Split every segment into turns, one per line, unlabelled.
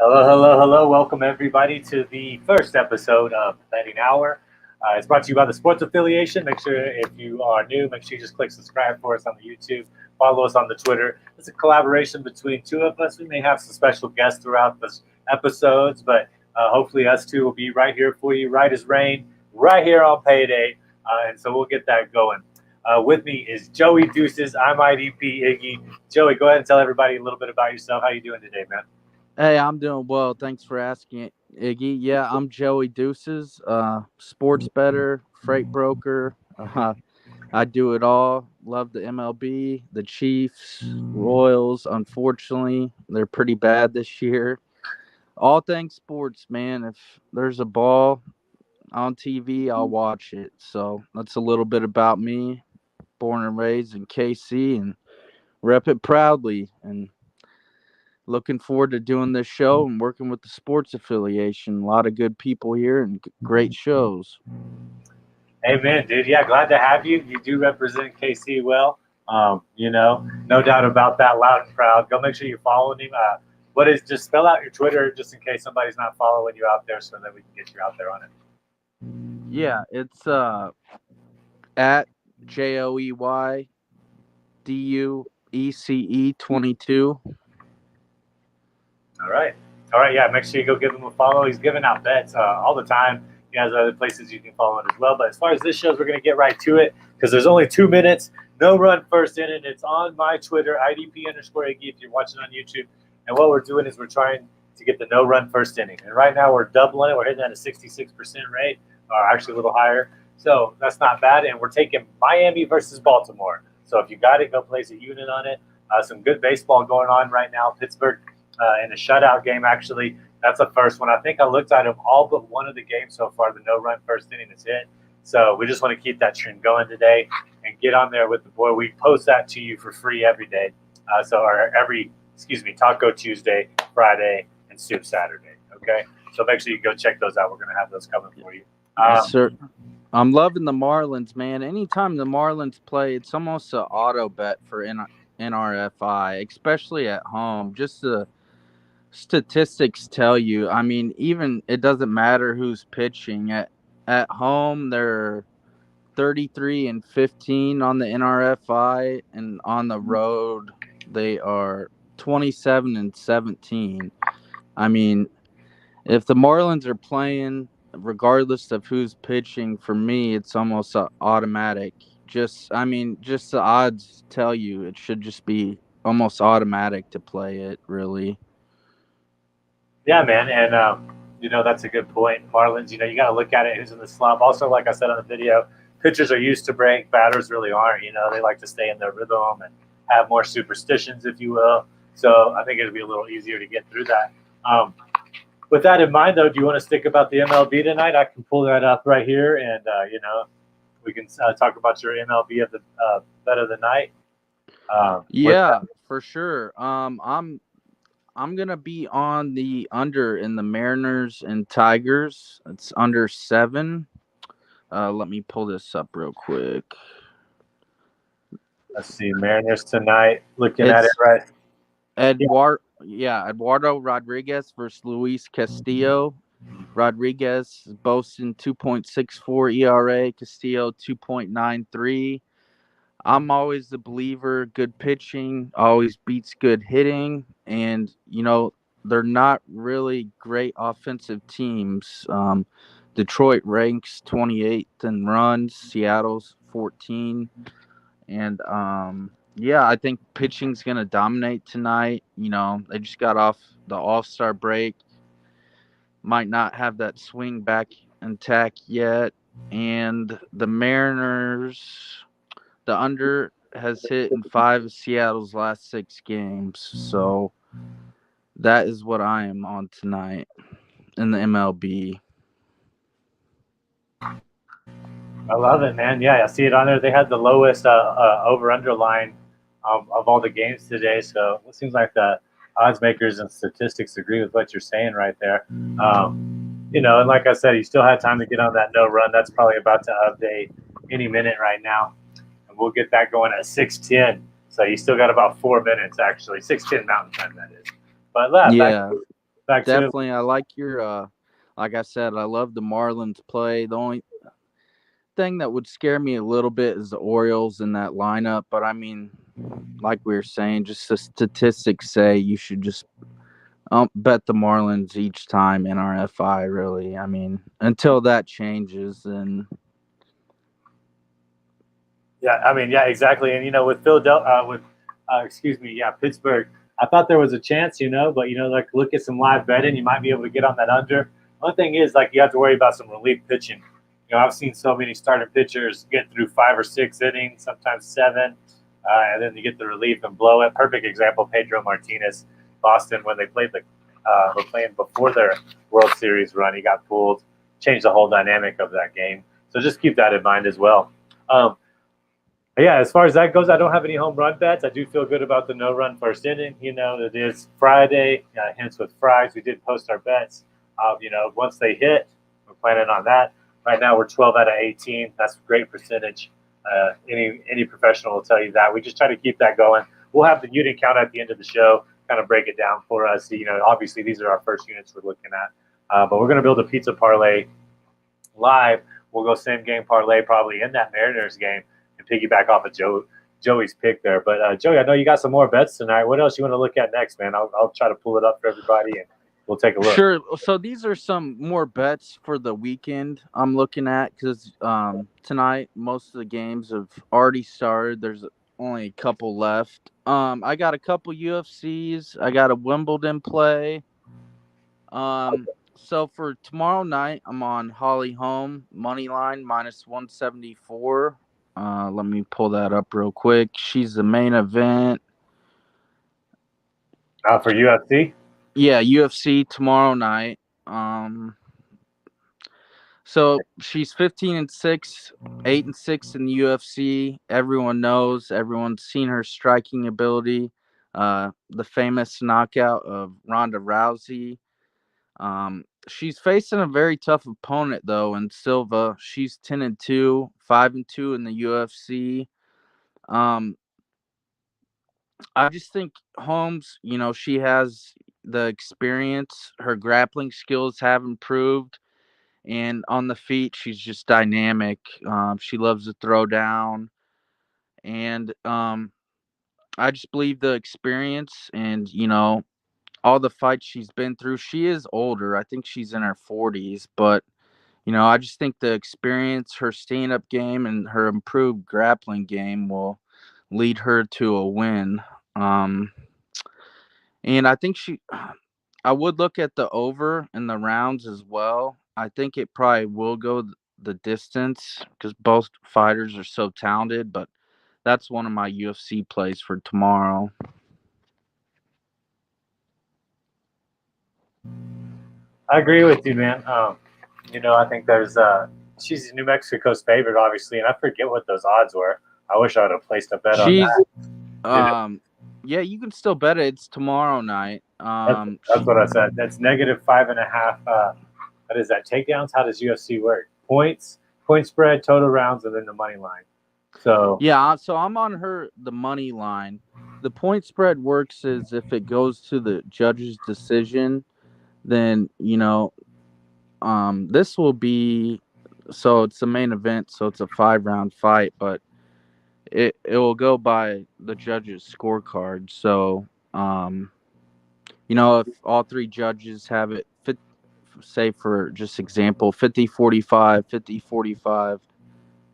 Hello, hello, hello. Welcome, everybody, to the first episode of Betting Hour. It's brought to you by the Sports Affiliation. Make sure if you are new, make sure you just click subscribe for us on the YouTube. Follow us on the Twitter. It's a collaboration between two of us. We may have some special guests throughout the episodes, but hopefully us two will be right here for you, right as rain, right here on payday. And so we'll get that going. With me is Joey Deuces. I'm IDP Iggy. Joey, go ahead and tell everybody a little bit about yourself. How you doing today, man?
Hey, I'm doing well. Thanks for asking, Iggy. Yeah, I'm Joey Deuces, sports better, freight broker. I do it all. Love the MLB, the Chiefs, Royals. Unfortunately, they're pretty bad this year. All things sports, man. If there's a ball on TV, I'll watch it. So that's a little bit about me. Born and raised in KC and rep it proudly. And looking forward to doing this show and working with the sports affiliation. A lot of good people here and great shows.
Amen, dude. Yeah, glad to have you. You do represent KC well. No doubt about that, loud and proud. Go make sure you're following him. Just spell out your Twitter just in case somebody's not following you out there so that we can get you out there on it.
Yeah, it's at JoeyDuece
All right. All right. Yeah, make sure you go give him a follow. He's giving out bets all the time. He has other places you can follow him as well. But as far as this shows, we're going to get right to it because there's only 2 minutes. No run first inning. It's on my Twitter, IDP_Iggy, if you're watching on YouTube. And what we're doing is we're trying to get the no run first inning. And right now we're doubling it. We're hitting at a 66% rate, or actually a little higher. So that's not bad. And we're taking Miami versus Baltimore. So if you got it, go place a unit on it. Some good baseball going on right now. Pittsburgh in a shutout game, actually. That's the first one. I think I looked at them all but one of the games so far. The no-run first inning is hit. So we just want to keep that trend going today and get on there with the boy. We post that to you for free every day. Taco Tuesday, Friday, and Soup Saturday. Okay? So make sure you go check those out. We're going to have those coming for you.
Yes, sir. I'm loving the Marlins, man. Anytime the Marlins play, it's almost an auto bet for NRFI, especially at home. Just the statistics tell you. I mean, even it doesn't matter who's pitching. At home, they're 33-15 on the NRFI, and on the road, they are 27-17. I mean, if the Marlins are playing, regardless of who's pitching, for me, it's almost automatic. Just the odds tell you it should just be almost automatic to play it, really.
Yeah, man, and that's a good point. Marlins, you got to look at it. Who's in the slump? Also, like I said on the video, pitchers are used to break. Batters really aren't. They like to stay in their rhythm and have more superstitions, if you will. So I think it'll be a little easier to get through that. With that in mind, though, do you want to stick about the MLB tonight? I can pull that up right here, and we can talk about your MLB of the bet of the night.
Yeah, for sure. I'm gonna be on the under in the Mariners and Tigers. It's under 7. Let me pull this up real quick.
Let's see, Mariners tonight. Looking at it right.
Eduardo Rodriguez versus Luis Castillo. Rodriguez is boasting 2.64 ERA, Castillo 2.93. I'm always the believer good pitching always beats good hitting, and they're not really great offensive teams. Detroit ranks 28th in runs, Seattle's 14, and I think pitching's gonna dominate tonight. They just got off the All-Star break, might not have that swing back intact yet, and the Mariners. The under has hit in 5 of Seattle's last 6 games. So that is what I am on tonight in the MLB.
I love it, man. Yeah, I see it on there. They had the lowest over/under line of all the games today. So it seems like the odds makers and statistics agree with what you're saying right there. And like I said, you still had time to get on that no run. That's probably about to update any minute right now. We'll get that going at 6:10. So you still got about 4 minutes, actually. 6:10 Mountain Time, that is. But back to it.
Definitely, I like your. Like I said, I love the Marlins play. The only thing that would scare me a little bit is the Orioles in that lineup. But I mean, like we were saying, just the statistics say you should just bet the Marlins each time in our FI. Really, I mean, until that changes, then
Yeah, I mean, yeah, exactly. And with Philadelphia, Pittsburgh, I thought there was a chance, but like look at some live betting, you might be able to get on that under. One thing is like you have to worry about some relief pitching. I've seen so many starting pitchers get through 5 or 6 innings, sometimes 7, and then you get the relief and blow it. Perfect example, Pedro Martinez, Boston, when they were playing before their World Series run, he got pulled, changed the whole dynamic of that game. So just keep that in mind as well. Yeah, as far as that goes, I don't have any home run bets. I do feel good about the no run first inning. It is Friday. Hence with Fries, we did post our bets. Once they hit, we're planning on that. Right now, we're 12 out of 18. That's a great percentage. Any professional will tell you that. We just try to keep that going. We'll have the unit count at the end of the show, kind of break it down for us. Obviously, these are our first units we're looking at. But we're going to build a pizza parlay live. We'll go same game parlay probably in that Mariners game and piggyback off of Joey's pick there. But Joey, I know you got some more bets tonight. What else you want to look at next, man? I'll try to pull it up for everybody and we'll take a look.
Sure. So these are some more bets for the weekend I'm looking at because tonight most of the games have already started. There's only a couple left. I got a couple UFCs. I got a Wimbledon play. So for tomorrow night, I'm on Holly Holm money line -174. Let me pull that up real quick. She's the main event.
For UFC?
Yeah, UFC tomorrow night. So she's 15-6, 8-6 in the UFC. Everyone knows, everyone's seen her striking ability. The famous knockout of Ronda Rousey. She's facing a very tough opponent though in Silva. She's 10-2, 5-2 in the UFC. I just think Holmes, she has the experience. Her grappling skills have improved. And on the feet, she's just dynamic. She loves to throw down. And I just believe the experience and, all the fights she's been through. She is older. I think she's in her 40s. But, I just think the experience, her stand up game, and her improved grappling game will lead her to a win. And I think I would look at the over in the rounds as well. I think it probably will go the distance because both fighters are so talented, but that's one of my UFC plays for tomorrow.
I agree with you, man. I think she's New Mexico's favorite, obviously, and I forget what those odds were. I wish I would have placed a bet on
She's
that.
yeah, you can still bet it. It's tomorrow night.
That's what I said. That's -5.5. What is that? Takedowns? How does UFC work? Points, point spread, total rounds, and then the money line. So
yeah, so I'm on the money line. The point spread works is if it goes to the judge's decision, then this will be so it's the main event, so it's a 5-round fight, but it will go by the judge's scorecard. So if all three judges have it say for just example 50-45, 50-45,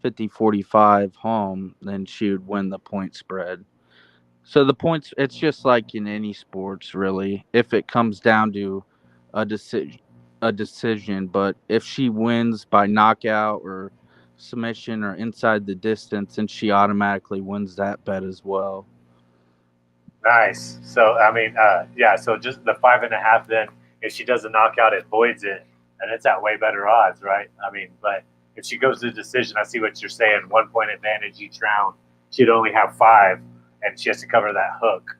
50-45 home, then she would win the point spread. So the points, it's just like in any sports, really. If it comes down to a decision, but if she wins by knockout or submission or inside the distance, then she automatically wins that bet as well.
nice. So I mean, yeah. So just the 5.5. Then if she does a knockout, it voids it, and it's at way better odds, right? I mean, but if she goes to the decision, I see what you're saying. 1 point advantage each round. She'd only have 5, and she has to cover that hook.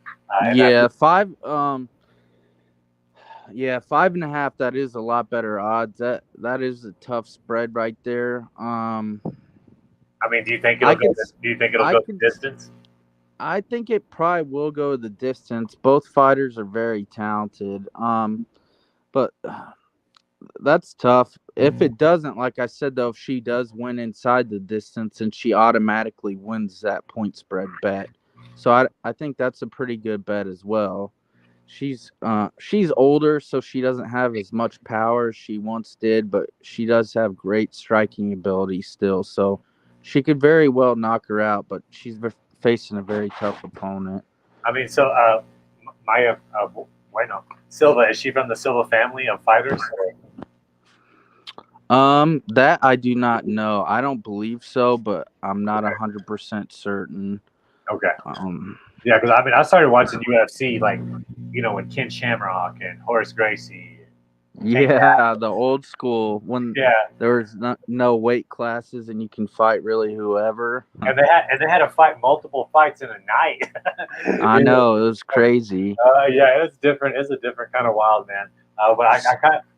Yeah, 5. Yeah, 5.5. That is a lot better odds. That is a tough spread right there.
I mean, do you think it'll go the distance?
I think it probably will go the distance. Both fighters are very talented. But that's tough. If it doesn't, like I said, though, if she does win inside the distance, and she automatically wins that point spread bet. So I think that's a pretty good bet as well. She's older, so she doesn't have as much power as she once did, but she does have great striking ability still. So she could very well knock her out, but she's facing a very tough opponent.
I mean, so Maya bueno, Silva, is she from the Silva family of fighters?
That I do not know. I don't believe so, but I'm not 100% certain.
Okay.
Um,
Yeah, because I mean, I started watching UFC like, when Ken Shamrock and Horace Gracie, and Tank
yeah,
Abbott.
the old school when
Yeah,
there was no weight classes and you can fight really whoever.
and they had to fight multiple fights in a night.
I know it was crazy.
Yeah, it's different. It's a different kind of wild, man. But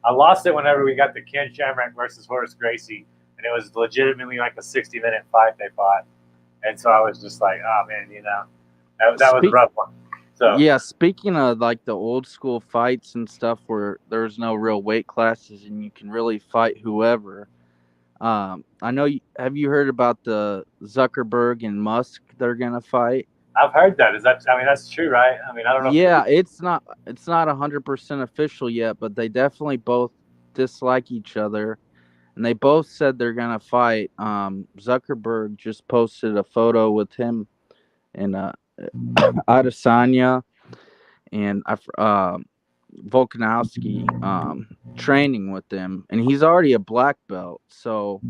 I lost it whenever we got the Ken Shamrock versus Horace Gracie, and it was legitimately like a 60-minute fight they fought, and so I was just like, oh man, that was a
Speak,
rough one. So
yeah, speaking of like the old school fights and stuff where there's no real weight classes and you can really fight whoever. I know. Have you heard about the Zuckerberg and Musk? They're gonna fight.
I've heard that. Is that? I mean, that's true, right? I mean, I don't know.
Yeah, it's not 100% official yet, but they definitely both dislike each other, and they both said they're gonna fight. Zuckerberg just posted a photo with him and Adesanya and Volkanovski training with them, and he's already a black belt. So,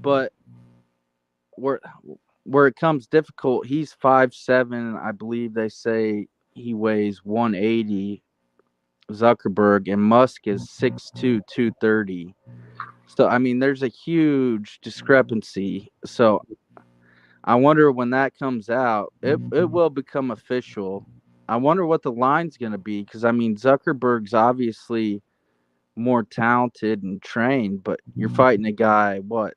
but where where it comes difficult, he's 5'7". I believe they say he weighs 180. Zuckerberg, and Musk is 6'2", 230. So I mean, there's a huge discrepancy. So I wonder when that comes out, it will become official. I wonder what the line's going to be because I mean Zuckerberg's obviously more talented and trained, but you're fighting a guy what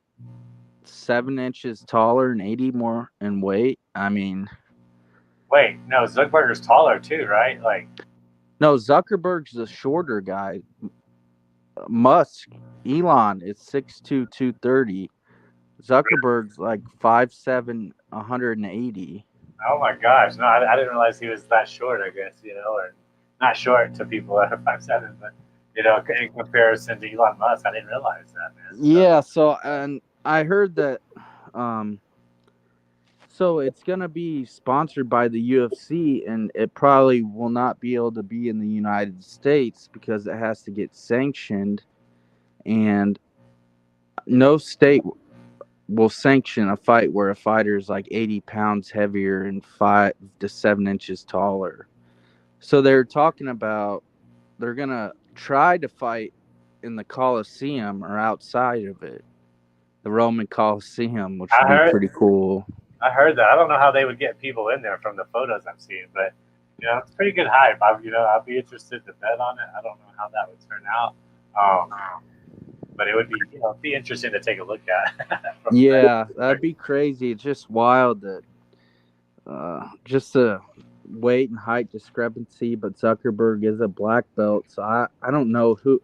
7 inches taller and 80 more in weight. I mean,
Wait, no, Zuckerberg's taller too, right? Like,
no, Zuckerberg's the shorter guy. Musk, Elon is 6'2", 230. Zuckerberg's like 5'7", 180.
oh my gosh, no, I didn't realize he was that short. I guess or not short to people that are 5'7", but in comparison to Elon Musk, I didn't realize that, man. So,
Yeah, so and I heard that um so it's gonna be sponsored by the UFC and it probably will not be able to be in the United States because it has to get sanctioned and no state will sanction a fight where a fighter is like 80 pounds heavier and 5 to 7 inches taller. So they're talking about they're gonna try to fight in the Coliseum or outside of it, the Roman Coliseum, which would
I
be
heard,
pretty cool.
I heard that. I don't know how they would get people in there from the photos I'm seeing, but it's pretty good hype. I'd be interested to bet on it. I don't know how that would turn out. Um, but it would be interesting to take a look at.
Yeah, that'd be crazy. It's just wild that just a weight and height discrepancy, but Zuckerberg is a black belt, so I don't know who.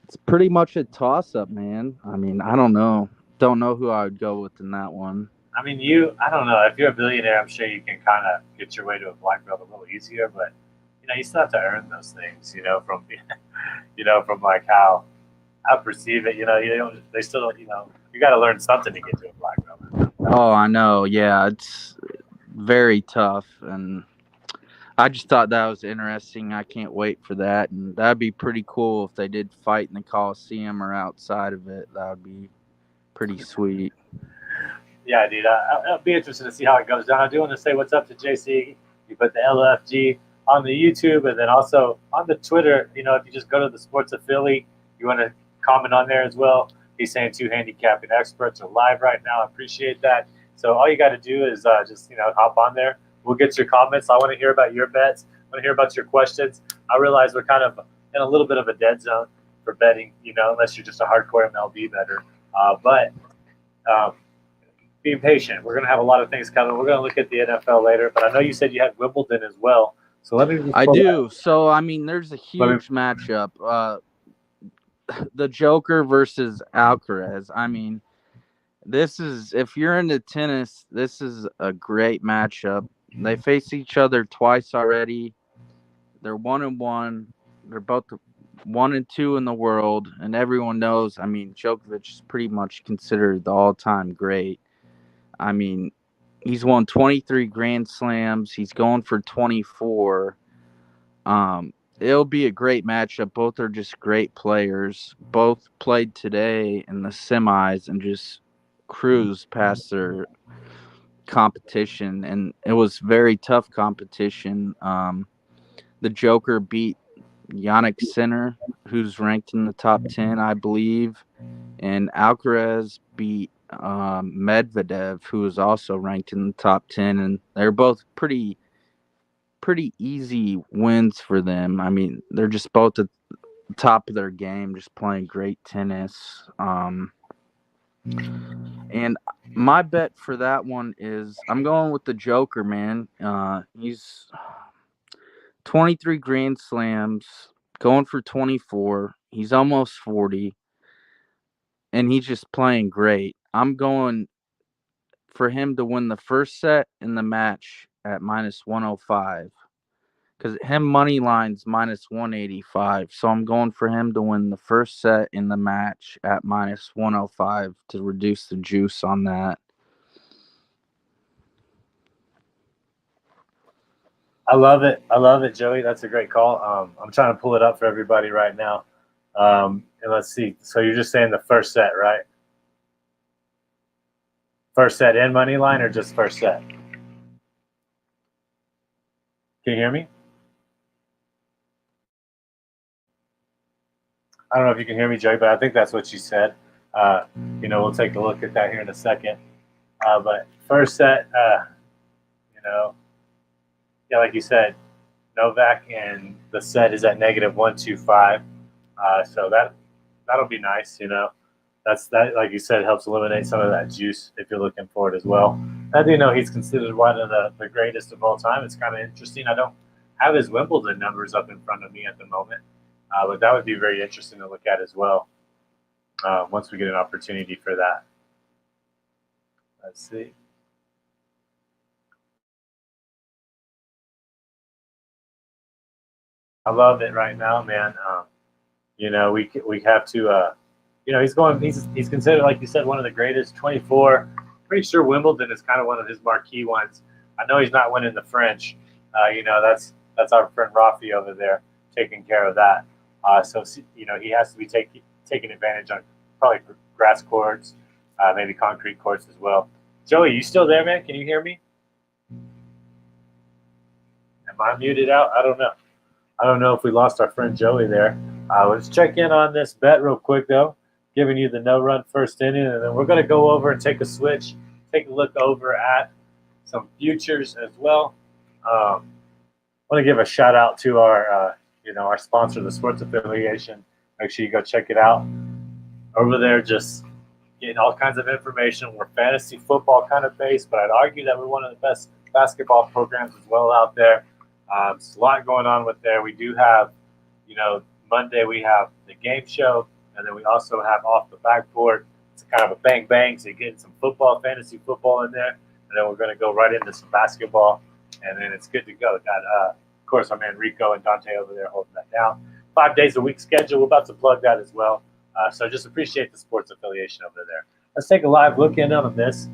It's pretty much a toss up, man. I mean, I don't know who I would go with in that one.
I mean, I don't know. If you're a billionaire, I'm sure you can kind of get your way to a black belt a little easier, but you still have to earn those things, from like how I perceive it. They still don't. You got to learn something to get to a black belt.
Oh, I know. Yeah, it's very tough, and I just thought that was interesting. I can't wait for that, and that'd be pretty cool if they did fight in the Coliseum or outside of it. That would be pretty sweet.
Yeah, dude. I'll be interested to see how it goes down. I do want to say what's up to JC. You put the LFG on the YouTube and then also on the Twitter. If you just go to the Sports of Philly, you want to comment on there as well. He's saying 2 handicapping experts are live right now. I appreciate that. So all you got to do is just hop on there. We'll get your comments. I want to hear about your bets. I want to hear about your questions. I realize we're kind of in a little bit of a dead zone for betting, unless you're just a hardcore MLB better. But be patient. We're going to have a lot of things coming. We're going to look at the NFL later. But I know you said you had Wimbledon as well. So let me just
I
pull
do. So I mean, there's a
Let me.
huge matchup. The Joker versus Alcaraz. I mean, this is, if you're into tennis, this is a great matchup. They face each other twice already. They're 1-1. They're both 1-2 in the world, and everyone knows. I mean, Djokovic is pretty much considered the all-time great. I mean, he's won 23 Grand Slams. He's going for 24. It'll be a great matchup. Both are just great players. Both played today in the semis and just cruised past their competition, and it was very tough competition. The Joker beat Yannick Sinner, who's ranked in the top 10, I believe, and Alcaraz beat Medvedev, who is also ranked in the top 10, and they're both pretty easy wins for them. I mean, they're just both at the top of their game, just playing great tennis. And my bet for that one is I'm going with the Joker, man. He's 23 Grand Slams, going for 24. He's almost 40, and he's just playing great. I'm going for him to win the first set in the match at minus 105. Because him money line's minus 185. So I'm going for him to win the first set in the match at minus 105 to reduce the juice on that.
I love it. I love it, Joey. That's a great call. I'm trying to pull it up for everybody right now. And let's see. So you're just saying the first set, right? First set and money line, or just first set? Can you hear me? I don't know if you can hear me, Joey, but I think that's what you said. We'll take a look at that here in a second. But first set, yeah, like you said, Novak, and the set is at negative 125. So that'll be nice. That, like you said, helps eliminate some of that juice if you're looking for it as well. I do know he's considered one of the greatest of all time. It's kind of interesting. I don't have his Wimbledon numbers up in front of me at the moment, but that would be very interesting to look at as well once we get an opportunity for that. Let's see. I love it right now, man. We have to. He's considered, like you said, one of the greatest. 24. Pretty sure Wimbledon is kind of one of his marquee ones. I know he's not winning the French. That's our friend Rafi over there taking care of that. So he has to be taking advantage on probably grass courts, maybe concrete courts as well. Joey, you still there, man? Can you hear me? Am I muted out? I don't know. I don't know if we lost our friend Joey there. Let's check in on this bet real quick, though, giving you the no-run first inning, and then we're going to go over and take a switch, take a look over at some futures as well. I want to give a shout-out to our sponsor, the Sports Affiliation. Make sure you go check it out. Over there, just getting all kinds of information. We're fantasy football kind of based, but I'd argue that we're one of the best basketball programs as well out there. There's a lot going on with there. We do have, Monday we have the game show, and then we also have Off the Backboard. It's kind of a bang-bang, so you're getting some football, fantasy football in there, and then we're going to go right into some basketball, and then it's good to go. Got, of course, our man Rico and Dante over there holding that down. 5 days a week schedule. We're about to plug that as well. So just appreciate the Sports Affiliation over there. Let's take a live look in on this.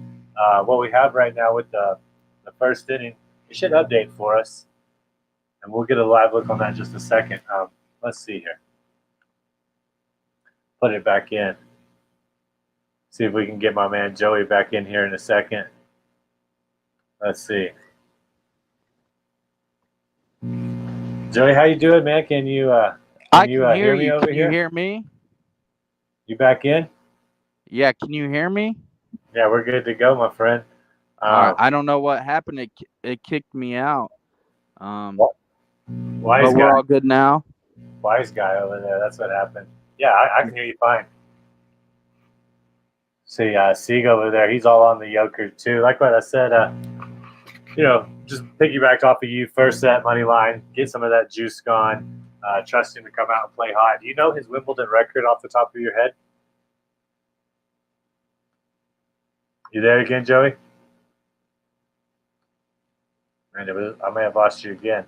What we have right now with the first inning, it should update for us. And we'll get a live look on that in just a second. Let's see here. Put it back in. See if we can get my man Joey back in here in a second. Let's see. Joey, how you doing, man? Can you hear me over
here? Can you hear me?
You back in?
Yeah, can you hear me?
Yeah, we're good to go, my friend.
I don't know what happened. It kicked me out.
Wise
but we're all good now.
Wise guy over there. That's what happened. Yeah, I can hear you fine. See, Sieg over there. He's all on the Joker too. Like what I said, just piggyback off of you, first set money line, get some of that juice gone. Trust him to come out and play hot. Do you know his Wimbledon record off the top of your head? You there again, Joey? And I may have lost you again.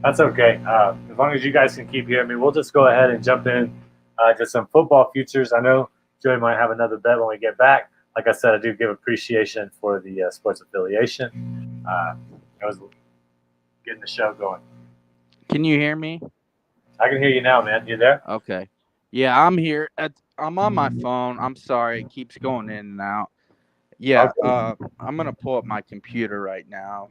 That's okay. As long as you guys can keep hearing me, we'll just go ahead and jump in to some football futures. I know Joey might have another bet when we get back. Like I said, I do give appreciation for the sports affiliation. I was getting the show going.
Can you hear me?
I can hear you now, man. You there?
Okay. Yeah, I'm here. I'm on my phone. I'm sorry. It keeps going in and out. Yeah,
Okay.
I'm going to pull up my computer right now.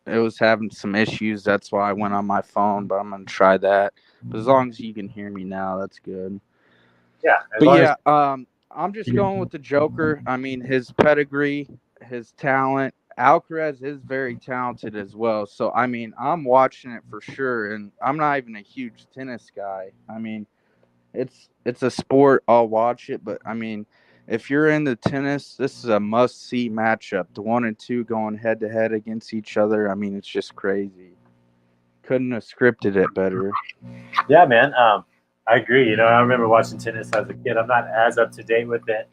It was having some issues. That's why I went on my phone, but I'm going to try that. But as long as you can hear me now, that's good.
Yeah.
But yeah, I'm just going with the Joker. I mean, his pedigree, his talent. Alcaraz is very talented as well. So, I mean, I'm watching it for sure. And I'm not even a huge tennis guy. I mean, it's a sport. I'll watch it. But, I mean, if you're into tennis, this is a must-see matchup. The 1 and 2 going head-to-head against each other. I mean, it's just crazy. Couldn't have scripted it better.
Yeah, man. I agree. I remember watching tennis as a kid. I'm not as up to date with it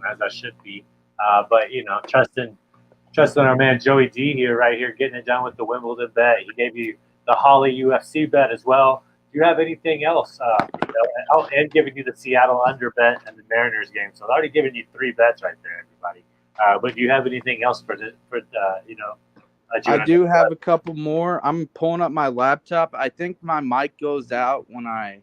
as I should be. But trusting our man Joey D here, right here, getting it done with the Wimbledon bet. He gave you the Holly UFC bet as well. Do you have anything else? And giving you the Seattle under bet and the Mariners game. So I've already given you 3 bets right there, everybody. But do you have anything else
I do have a couple more. I'm pulling up my laptop. I think my mic goes out when I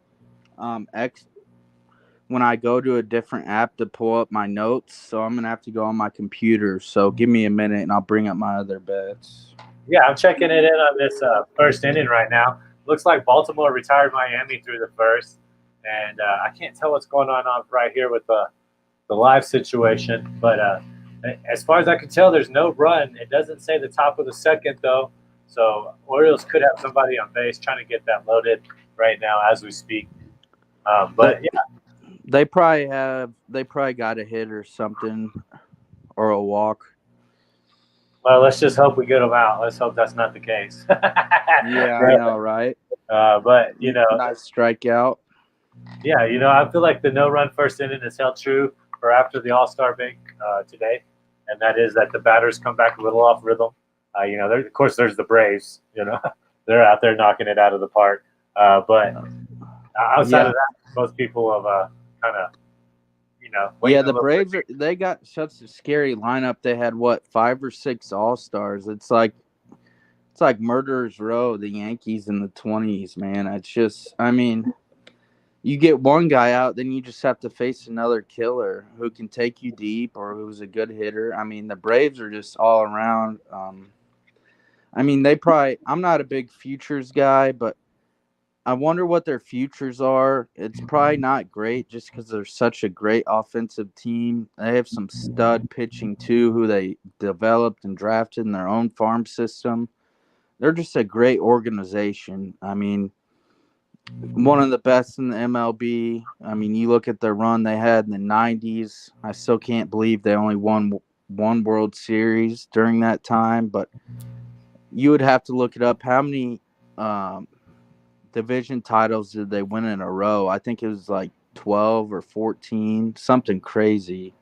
when I go to a different app to pull up my notes. So I'm gonna have to go on my computer. So give me a minute and I'll bring up my other bets.
Yeah, I'm checking it in on this first inning right now. Looks like Baltimore retired Miami through the first, and I can't tell what's going on right here with the live situation. But as far as I can tell, there's no run. It doesn't say the top of the second though, so Orioles could have somebody on base trying to get that loaded right now as we speak. But yeah,
they probably got a hit or something or a walk.
well, let's just hope we get them out. Let's hope that's not the case.
Yeah, I know, right?
But
nice strikeout.
Yeah, I feel like the no-run first inning is held true for after the All-Star break today, and that is that the batters come back a little off rhythm. Of course, there's the Braves. They're out there knocking it out of the park. But outside of that, most people have kind of,
yeah, the Braves they got such a scary lineup. They had 5 or 6 All-Stars. It's like Murderers Row, the Yankees in the 20s, man. It's just, I mean, you get one guy out, then you just have to face another killer who can take you deep or who's a good hitter. I mean, the Braves are just all around. I mean, I'm not a big futures guy, but I wonder what their futures are. It's probably not great just because they're such a great offensive team. They have some stud pitching too, who they developed and drafted in their own farm system. They're just a great organization. I mean, one of the best in the MLB. I mean, you look at the run they had in the 90s. I still can't believe they only won one World Series during that time, but you would have to look it up. How many division titles did they win in a row? I think it was like 12 or 14, something crazy.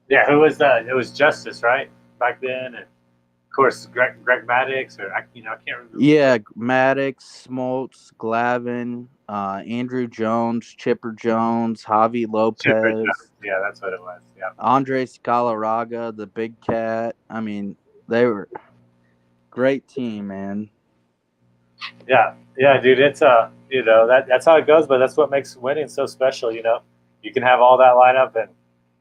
Yeah, who was that? It was Justice, right? Back then, and of course Greg Maddux, or I can't remember.
Yeah, Maddox, Smoltz, Glavine, Andrew Jones, Chipper Jones, Javi Lopez.
Chipper Jones. Yeah, that's what it was. Yeah.
Andres Galarraga, the big cat. I mean, they were great team, man.
Yeah, dude. It's that's how it goes, but that's what makes winning so special. You can have all that lineup and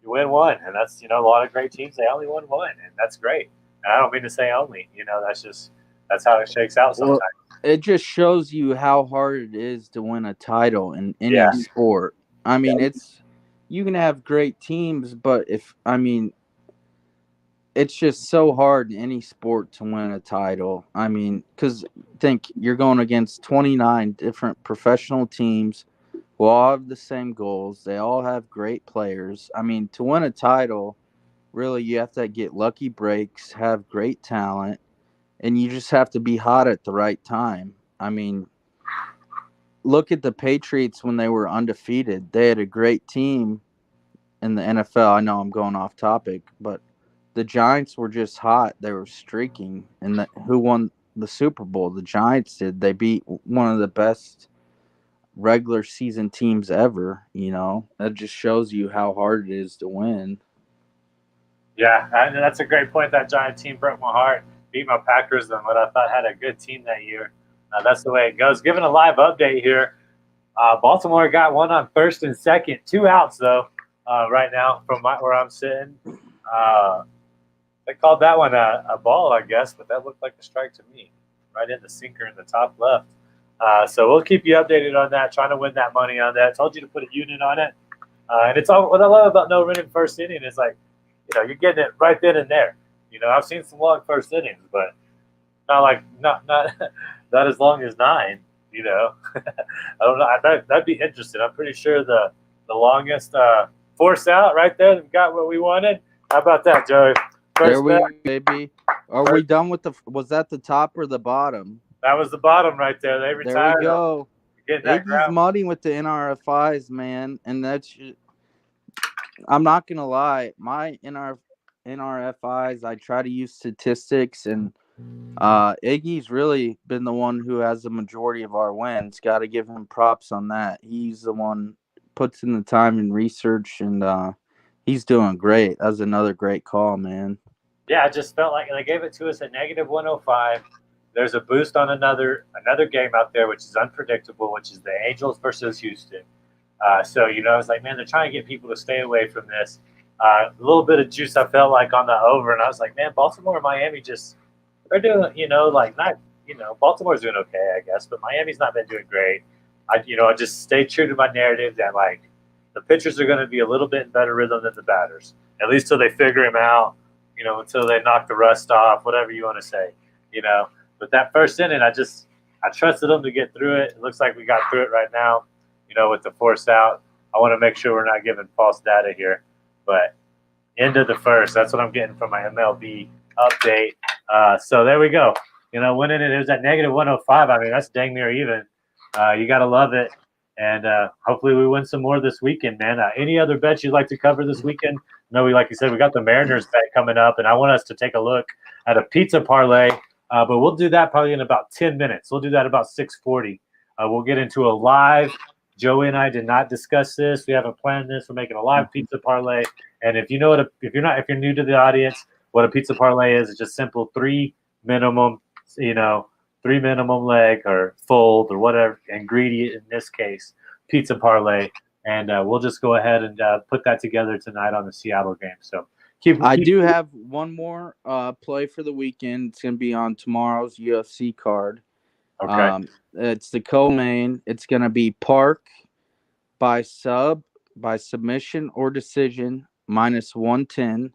you win one, and that's a lot of great teams. They only won one, and that's great. And I don't mean to say only. That's how it shakes out sometimes.
Well, it just shows you how hard it is to win a title in any sport. I mean, you can have great teams, but it's just so hard in any sport to win a title. I mean, because think you're going against 29 different professional teams who all have the same goals. They all have great players. I mean, to win a title, really you have to get lucky breaks, have great talent, and you just have to be hot at the right time. I mean, look at the Patriots when they were undefeated. They had a great team in the NFL. I know I'm going off topic, but the Giants were just hot. They were streaking. And who won the Super Bowl? The Giants did. They beat one of the best regular season teams ever. That just shows you how hard it is to win.
Yeah, that's a great point. That Giant team broke my heart. Beat my Packers and what I thought had a good team that year. That's the way it goes. Given a live update here, Baltimore got one on first and second. 2 outs, though, right now from where I'm sitting. They called that one a ball, I guess, but that looked like a strike to me. Right in the sinker in the top left. So we'll keep you updated on that, trying to win that money on that. Told you to put a unit on it. And it's all what I love about no running first inning is like, you're getting it right then and there. I've seen some long first innings, but not not as long as 9. I don't know. That'd be interesting. I'm pretty sure the longest force out right there. We've got what we wanted. How about that, Joey?
There we go, baby. Are we done with was that the top or the bottom?
That was the bottom right there. They retired.
There we go. Iggy's money with the NRFIs, man, and I'm not gonna lie. My NRFIs, I try to use statistics, and Iggy's really been the one who has the majority of our wins. Got to give him props on that. He's the one puts in the time and research, and he's doing great. That was another great call, man.
Yeah, I just felt like they gave it to us at -105. There's a boost on another game out there, which is unpredictable, which is the Angels versus Houston. So, I was like, man, they're trying to get people to stay away from this. A little bit of juice I felt like on the over, and I was like, man, Baltimore and Miami they're doing, Baltimore's doing okay, I guess, but Miami's not been doing great. I just stay true to my narrative that, the pitchers are going to be a little bit in better rhythm than the batters, at least till they figure him out, until they knock the rust off, whatever you want to say, But that first inning, I trusted them to get through it. It looks like we got through it right now, with the force out. I want to make sure we're not giving false data here. But end of the first, that's what I'm getting from my MLB update. So there we go. Winning it was at -105. I mean, that's dang near even. You got to love it. And hopefully we win some more this weekend, man. Any other bets you'd like to cover this weekend? No, like you said, we got the Mariners bet coming up, and I want us to take a look at a pizza parlay. But we'll do that probably in about 10 minutes. We'll do that about 6:40. We'll get into a live. Joey and I did not discuss this. We haven't planned this. We're making a live pizza parlay. And if you're new to the audience, what a pizza parlay is just simple 3 minimum, 3 minimum leg or fold or whatever ingredient in this case, pizza parlay. And we'll just go ahead and put that together tonight on the Seattle game. So
I do have one more play for the weekend. It's going to be on tomorrow's UFC card.
Okay.
It's the co-main. It's going to be Park by submission or decision -110.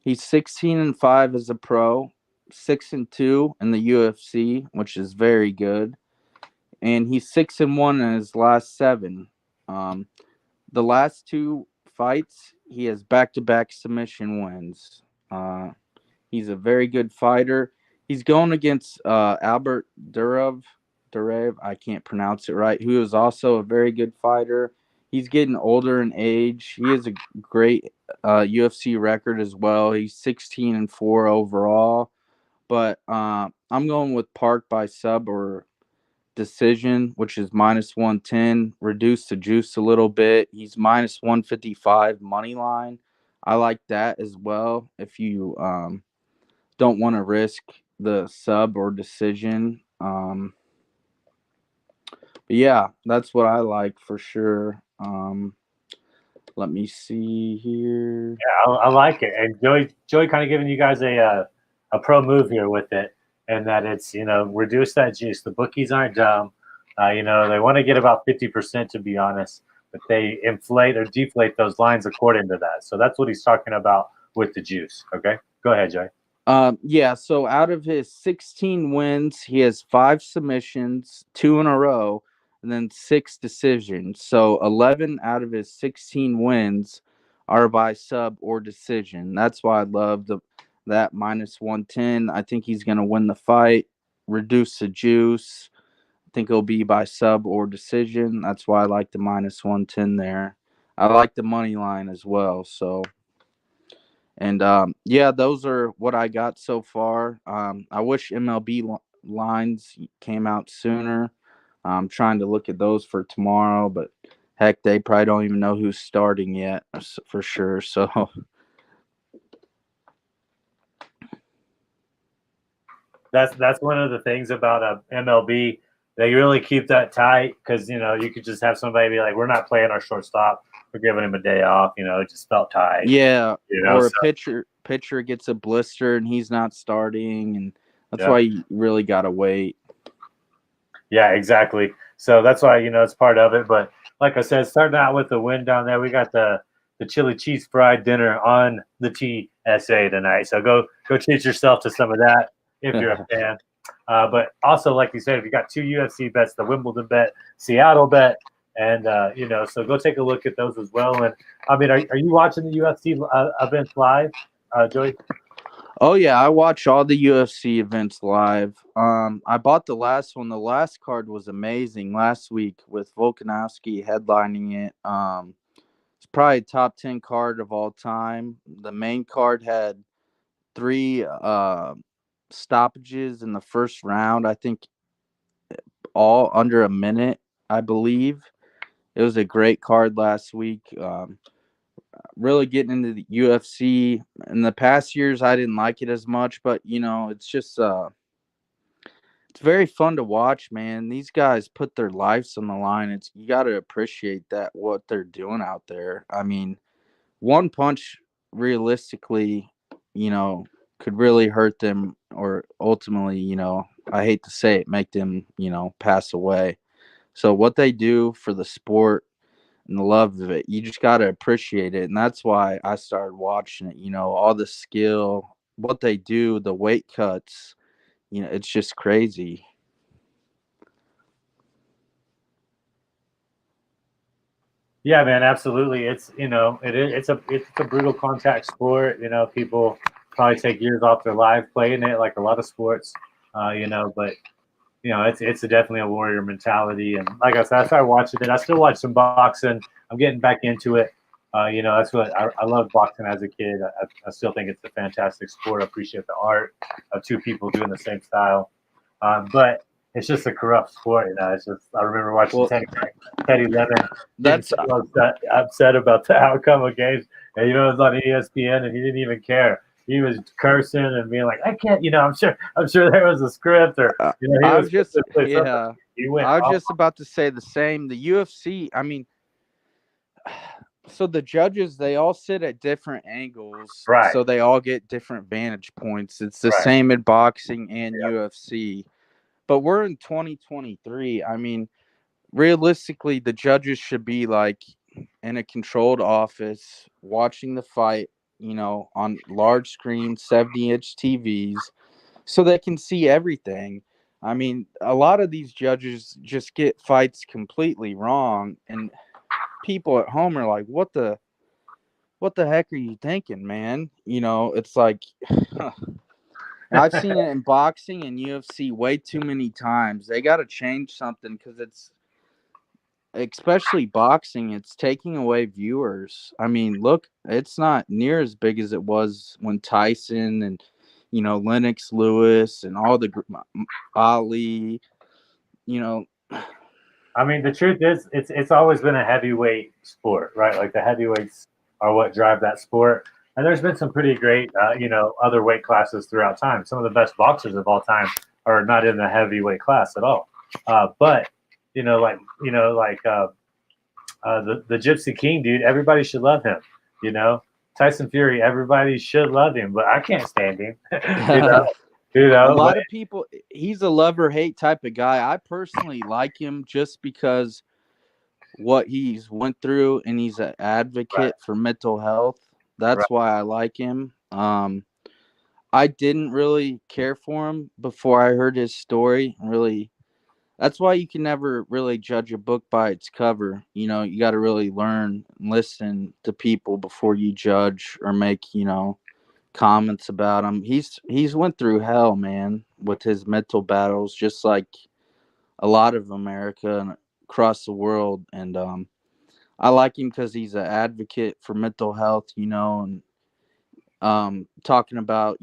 He's 16-5 as a pro, 6-2 in the UFC, which is very good, and he's 6-1 in his last 7. The last 2 fights, he has back-to-back submission wins. He's a very good fighter. He's going against Albert Durev, I can't pronounce it right, who is also a very good fighter. He's getting older in age. He has a great UFC record as well. He's 16-4 overall. But I'm going with Park by sub or decision, which is -110. Reduce the juice a little bit. He's -155 money line. I like that as well. If you don't want to risk the sub or decision. But yeah, that's what I like for sure. Let me see here.
Yeah, I like it. And Joey kind of giving you guys a pro move here with it, and that it's reduce that juice. The bookies aren't dumb. They want to get about 50% to be honest, but they inflate or deflate those lines according to that. So that's what he's talking about with the juice. Okay, go ahead, Joey.
Yeah, so out of his 16 wins, he has 5 submissions, 2 in a row, and then 6 decisions. So 11 out of his 16 wins are by sub or decision. That's why I love that minus 110. I think he's going to win the fight, reduce the juice. I think it'll be by sub or decision. That's why I like the minus 110 there. I like the money line as well. So, and yeah, those are what I got so far. I wish MLB lines came out sooner. I'm trying to look at those for tomorrow, but heck, they probably don't even know who's starting yet for sure. So,
That's one of the things about MLB. They really keep that tight because you could just have somebody be like, "We're not playing our shortstop. We're giving him a day off." It just felt tight.
yeah, or a
So
pitcher gets a blister and he's not starting, and that's
yeah,
why you really gotta wait.
yeah, exactly. So that's why it's part of it. But like I said, starting out with the win down there, we got the chili cheese fried dinner on the TSA tonight. So go treat yourself to some of that if you're a fan. But also, like you said, if you got 2 UFC bets, the Wimbledon bet, Seattle bet, and so go take a look at those as well. And I mean, are you watching the UFC events live, Joey?
Oh yeah, I watch all the UFC events live. I bought the last one. The last card was amazing last week with Volkanovski headlining it. It's probably top 10 card of all time. The main card had 3 stoppages in the first round. I think all under a minute, I believe. It was a great card last week. Really getting into the UFC. In the past years, I didn't like it as much, but it's just it's very fun to watch, man. These guys put their lives on the line. It's you got to appreciate that what they're doing out there. I mean, one punch realistically, could really hurt them or ultimately, I hate to say it, make them, pass away. So what they do for the sport and the love of it, you just got to appreciate it. And that's why I started watching it, all the skill, what they do, the weight cuts, it's just crazy.
Yeah, man, absolutely. It's a brutal contact sport. People probably take years off their life playing it, like a lot of sports. But it's definitely a warrior mentality. And like I said, I started watching it. I still watch some boxing. I'm getting back into it. That's what I loved boxing as a kid. I still think it's a fantastic sport. I appreciate the art of two people doing the same style. But it's just a corrupt sport. It's just I remember watching
Well,
Teddy Lemon getting
that's
so upset about the outcome of games. And it was on ESPN, and he didn't even care. He was cursing and being like, "I can't," I'm sure there was a script, or he
I
was
was just
something.
yeah,
He went
I was
off.
just about to say the same. The UFC, I mean, so the judges they all sit at different angles,
Right,
so they all get different vantage points. It's the
right.
same in boxing and
Yeah.
UFC. But we're in 2023. I mean, realistically, the judges should be like in a controlled office watching the fight, on large screen, 70-inch TVs, so they can see everything. I mean, a lot of these judges just get fights completely wrong, and people at home are like, what the heck are you thinking, man? It's like I've seen it in boxing and UFC way too many times. They got to change something because it's especially boxing, it's taking away viewers. I mean, look, it's not near as big as it was when Tyson and Lennox Lewis and all the Ali, you know,
I mean, the truth is, it's always been a heavyweight sport, right? Like the heavyweights are what drive that sport. And there's been some pretty great, other weight classes throughout time. Some of the best boxers of all time are not in the heavyweight class at all. But the Gypsy King dude, everybody should love him. You know, Tyson Fury, everybody should love him, but I can't stand him. you know,
a
but
lot of people. He's a love or hate type of guy. I personally like him just because what he's went through, and he's an
right,
advocate for mental health.
right,
That's why I like him. I didn't really care for him before I heard his story. Really, That's why you can never really judge a book by its cover. You know, you got to really learn and listen to people before you judge or make, comments about him. He's went through hell, man, with his mental battles, just like a lot of America and across the world. And I like him because he's an advocate for mental health, and talking about,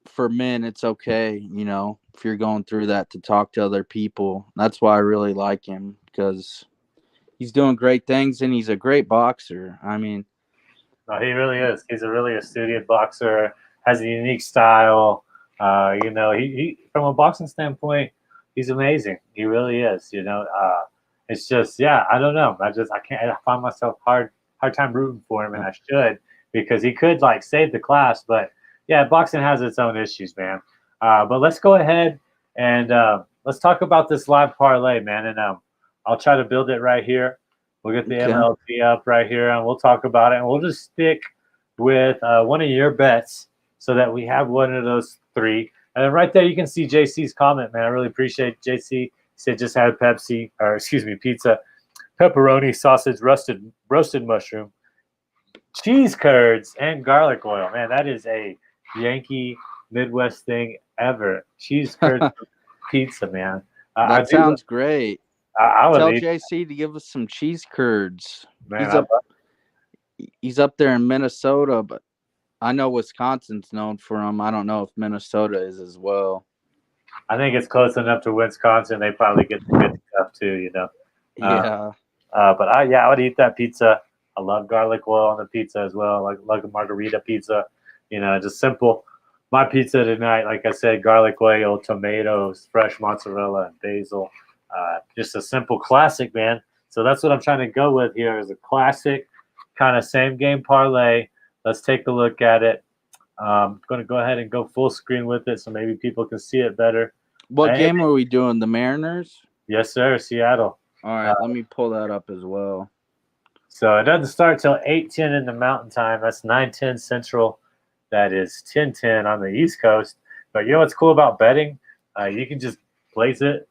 for men, it's okay, if you're going through that to talk to other people. That's why I really like him because he's doing great things and he's a great boxer. I mean,
No, he really is. He's a really astute boxer, has a unique style. He from a boxing standpoint, he's amazing. He really is. It's just, yeah, I don't know. I can't. I find myself hard time rooting for him, and I should because he could like save the class. But yeah, boxing has its own issues, man. But let's go ahead and let's talk about this live parlay, man. And I'll try to build it right here. We'll get the
okay.
MLP up right here, and we'll talk about it. And we'll just stick with one of your bets so that we have one of those three. And then right there, you can see JC's comment, man. I really appreciate JC. He said just had pizza, pepperoni, sausage, roasted mushroom, cheese curds, and garlic oil. Man, that is a Yankee Midwest thing ever. Cheese curds pizza, man.
That sounds great.
I would
Tell
eat,
JC to give us some cheese curds.
man.
He's up there in Minnesota, but I know Wisconsin's known for them. I don't know if Minnesota is as well.
I think it's close enough to Wisconsin. They probably get the good stuff too,
Yeah.
But I would eat that pizza. I love garlic oil on the pizza as well, like a margarita pizza. Just simple. My pizza tonight, like I said, garlic oil, tomatoes, fresh mozzarella, and basil. Just a simple classic, man. So that's what I'm trying to go with here is a classic kind of same game parlay. Let's take a look at it. I'm going to go ahead and go full screen with it so maybe people can see it better.
What game are we doing? The Mariners?
Yes, sir. Seattle.
All right, let me pull that up as well.
So it doesn't start till 8:10 in the Mountain Time. That's 9:10 Central. That is 10:10 on the East Coast. But you know what's cool about betting? You can just place it,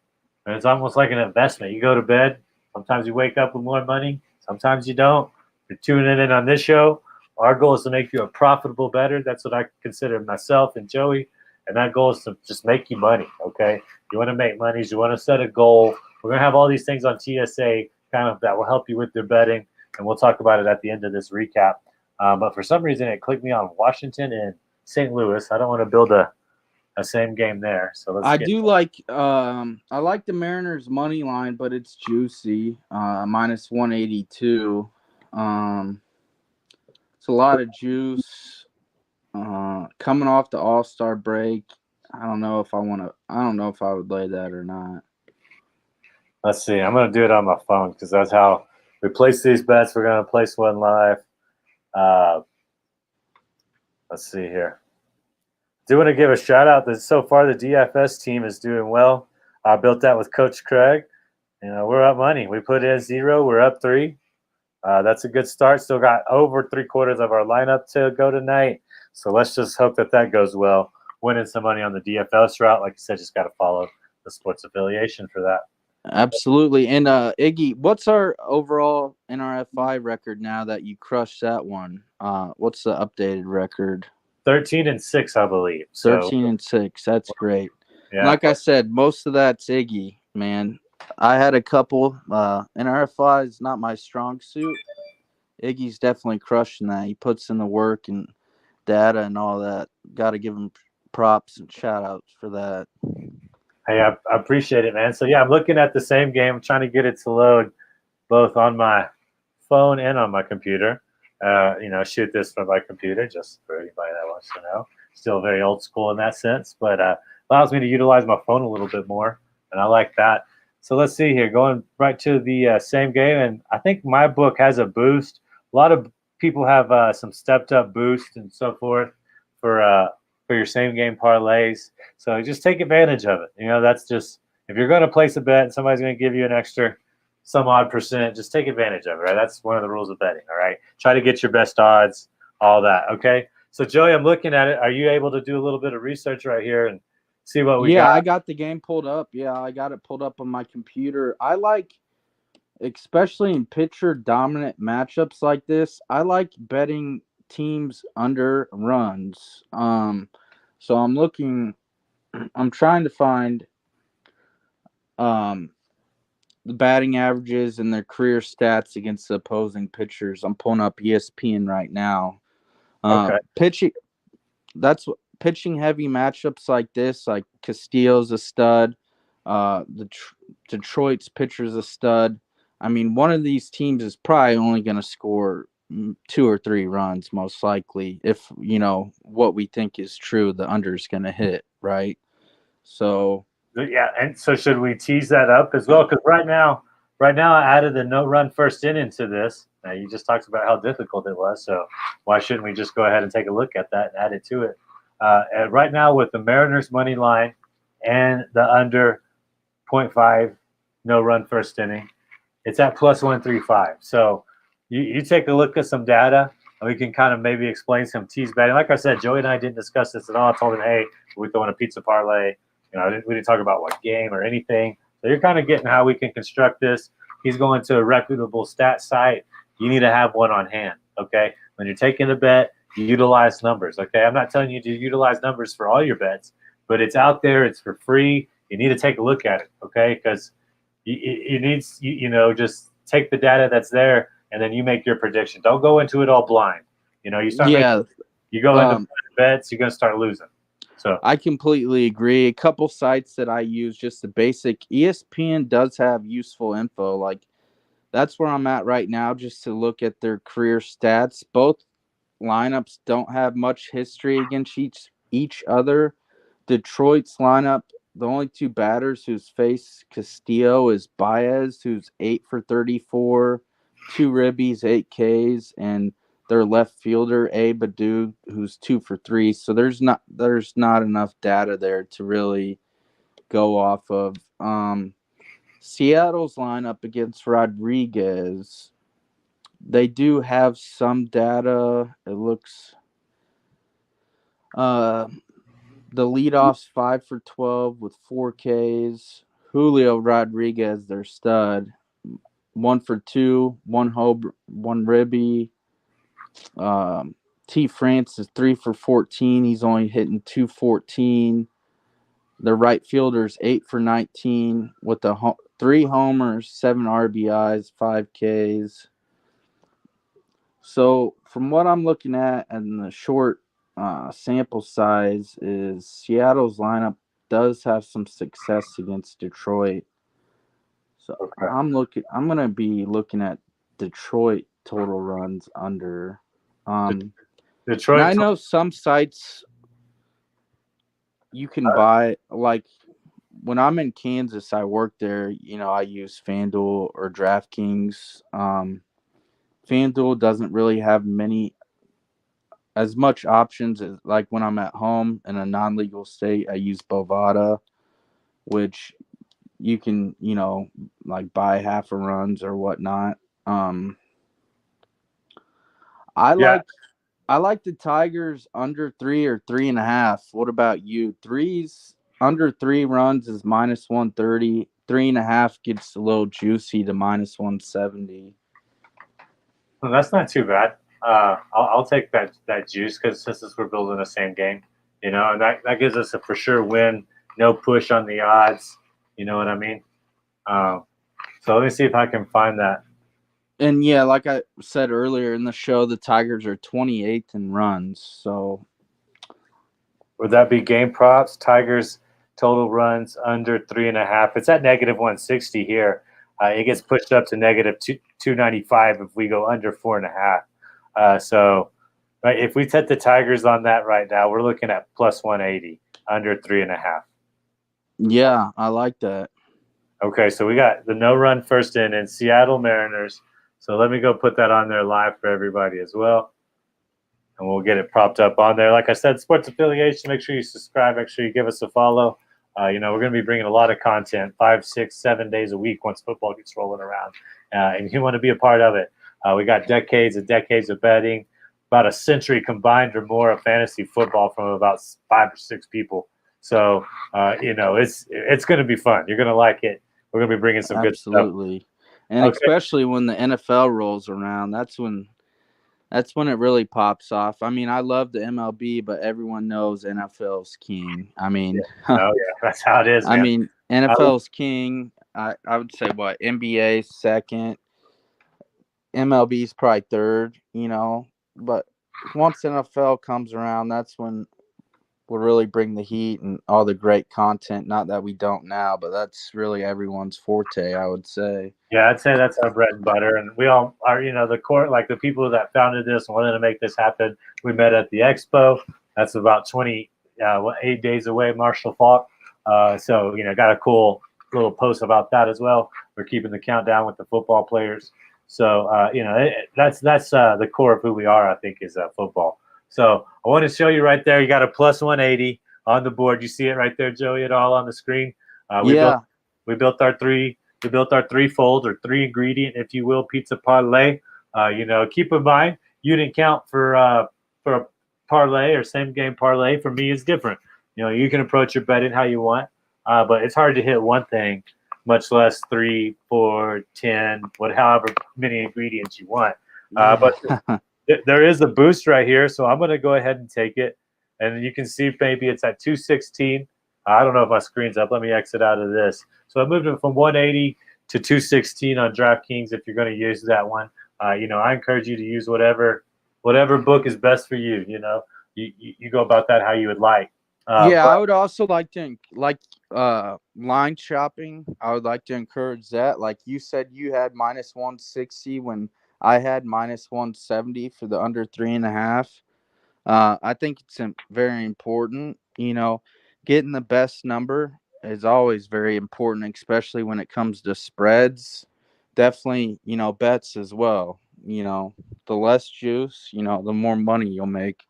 and it's almost like an investment. You go to bed. Sometimes you wake up with more money. Sometimes you don't. You're tuning in on this show. Our goal is to make you a profitable bettor. That's what I consider myself and Joey. And that goal is to just make you money, okay? You want to make money. You want to set a goal. We're going to have all these things on TSA kind of that will help you with your betting, and we'll talk about it at the end of this recap. But for some reason, it clicked me on Washington and St. Louis. I don't want to build a same game there. So let's.
I like the Mariners money line, but it's juicy. Minus 182. It's a lot of juice. Coming off the All-Star break, I don't know if I would lay that or not.
Let's see. I'm going to do it on my phone because that's how we place these bets. We're going to place one live. Let's see here. Do want to give a shout out that so far the DFS team is doing well. I built that with Coach Craig. We're up money. We put in 0. We're up 3. That's a good start. Still got over 3/4 of our lineup to go tonight. So let's just hope that goes well. Winning some money on the DFS route. Like I said, just got to follow the sports affiliation for that.
Absolutely. And Iggy, what's our overall NRFI record now that you crushed that one? What's the updated record?
13-6, I believe.
13-6. That's great.
Yeah.
Like I said, most of that's Iggy, man. I had a couple. NRFI is not my strong suit. Iggy's definitely crushing that. He puts in the work and data and all that. Got to give him props and shout outs for that.
Hey, I appreciate it, man. So, yeah, I'm looking at the same game. I'm trying to get it to load both on my phone and on my computer. Shoot this from my computer just for anybody that wants to know. Still very old school in that sense, but allows me to utilize my phone a little bit more, and I like that. So let's see here. Going right to the same game, and I think my book has a boost. A lot of people have some stepped-up boost and so forth for your same game parlays. So just take advantage of it. That's just if you're going to place a bet and somebody's going to give you an extra some odd percent, just take advantage of it, right? That's one of the rules of betting, all right? Try to get your best odds, all that, okay? So, Joey, I'm looking at it. Are you able to do a little bit of research right here and see what we
Yeah,
got.
I got the game pulled up. Yeah, I got it pulled up on my computer. I like, especially in pitcher dominant matchups like this, I like betting teams under runs. So I'm trying to find um the batting averages and their career stats against the opposing pitchers. I'm pulling up ESPN right now.
Okay.
Pitching pitching heavy matchups like this, like Castillo's a stud, Detroit's pitcher's a stud. I mean, one of these teams is probably only going to score 2 or 3 runs, most likely. If what we think is true, the under is going to hit, right? So
Yeah, and so should we tease that up as well? Because right now, I added the no run first inning to this. Now you just talked about how difficult it was, so why shouldn't we just go ahead and take a look at that and add it to it? And right now, with the Mariners money line and the under 0.5 no run first inning, it's at plus 135. So you take a look at some data, and we can kind of maybe explain some tease betting. Like I said, Joey and I didn't discuss this at all. I told him, hey, we're throwing a pizza parlay. We didn't talk about what game or anything. So you're kind of getting how we can construct this. He's going to a reputable stat site. You need to have one on hand, okay? When you're taking a bet, you utilize numbers, okay? I'm not telling you to utilize numbers for all your bets, but it's out there. It's for free. You need to take a look at it, okay? Because just take the data that's there, and then you make your prediction. Don't go into it all blind. You go into bets, you're going to start losing. So
I completely agree. A couple sites that I use, just the basic. ESPN does have useful info. Like, that's where I'm at right now, just to look at their career stats. Both lineups don't have much history against each other. Detroit's lineup, the only 2 batters who's faced Castillo is Baez, who's 8 for 34, 2 ribbies, 8 Ks, and their left fielder A Badu, who's 2 for 3. So there's not enough data there to really go off of. Seattle's lineup against Rodriguez, they do have some data. It looks the leadoff's 5 for 12 with 4 Ks. Julio Rodriguez, their stud, 1 for 2, 1 home, 1 ribby. T. France is 3 for 14. He's only hitting 214. The right fielder's 8 for 19 with 3 homers, 7 RBIs, 5 Ks. So from what I'm looking at and the short sample size, is Seattle's lineup does have some success against Detroit. So
okay.
I'm gonna be looking at Detroit total runs under.
Detroit.
And I know some sites you can buy, like when I'm in Kansas, I work there. I use FanDuel or DraftKings. FanDuel doesn't really have as much options as like when I'm at home in a non-legal state. I use Bovada, which you can, like buy half a runs or whatnot. I like the Tigers under 3 or 3.5. What about you? Under 3 runs is minus 130. 3.5 gets a little juicy to minus 170.
Well, that's not too bad. I'll take that juice because since we're building the same game, and that gives us a for sure win. No push on the odds. You know what I mean? So let me see if I can find that.
And yeah, like I said earlier in the show, the Tigers are 28th in runs. So
would that be game props? Tigers total runs under 3.5. It's at negative 160 here. It gets pushed up to negative 295 if we go under 4.5. So right, if we set the Tigers on that right now, we're looking at plus 180 under 3.5.
Yeah, I like that.
Okay, so we got the no run first in Seattle Mariners. So let me go put that on there live for everybody as well. And we'll get it propped up on there. Like I said, sports affiliation, make sure you subscribe. Make sure you give us a follow. We're going to be bringing a lot of content 5, 6, 7 days a week once football gets rolling around. And you want to be a part of it. We got decades and decades of betting, about a century combined or more of fantasy football from about 5 or 6 people. So it's going to be fun. You're going to like it. We're going to be bringing some good stuff.
Absolutely. And
Okay.
especially when the NFL rolls around, that's when it really pops off. I mean, I love the MLB, but everyone knows NFL's king. I mean,
Oh yeah, that's how it is,
I
man.
mean, NFL's king. I would say what, NBA second, MLB's probably third, but once NFL comes around, that's when we'll really bring the heat and all the great content. Not that we don't now, but that's really everyone's forte, I would say.
Yeah, I'd say that's our bread and butter, and we all are. The core, like the people that founded this and wanted to make this happen. We met at the expo. That's about 8 days away, Marshall Falk. So got a cool little post about that as well. We're keeping the countdown with the football players. So that's the core of who we are. I think is football. So I want to show you right there. You got a plus 180 on the board. You see it right there, Joey. It all on the screen.
Yeah.
We built our threefold or three ingredient, if you will, pizza parlay. Keep in mind you didn't count for a parlay or same game parlay. For me, is different. You can approach your betting how you want, but it's hard to hit one thing, much less 3, 4, 10, however many ingredients you want. But there is a boost right here, so I'm going to go ahead and take it. And you can see maybe it's at 216. I don't know if my screen's up. Let me exit out of this. So I moved it from 180 to 216 on DraftKings if you're going to use that one. I encourage you to use whatever book is best for you. You go about that how you would like.
I would also like to line shopping. I would like to encourage that. Like you said, you had minus 160 when I had minus 170 for the under 3.5. I think it's very important. Getting the best number is always very important, especially when it comes to spreads. Definitely, bets as well. The less juice, the more money you'll make.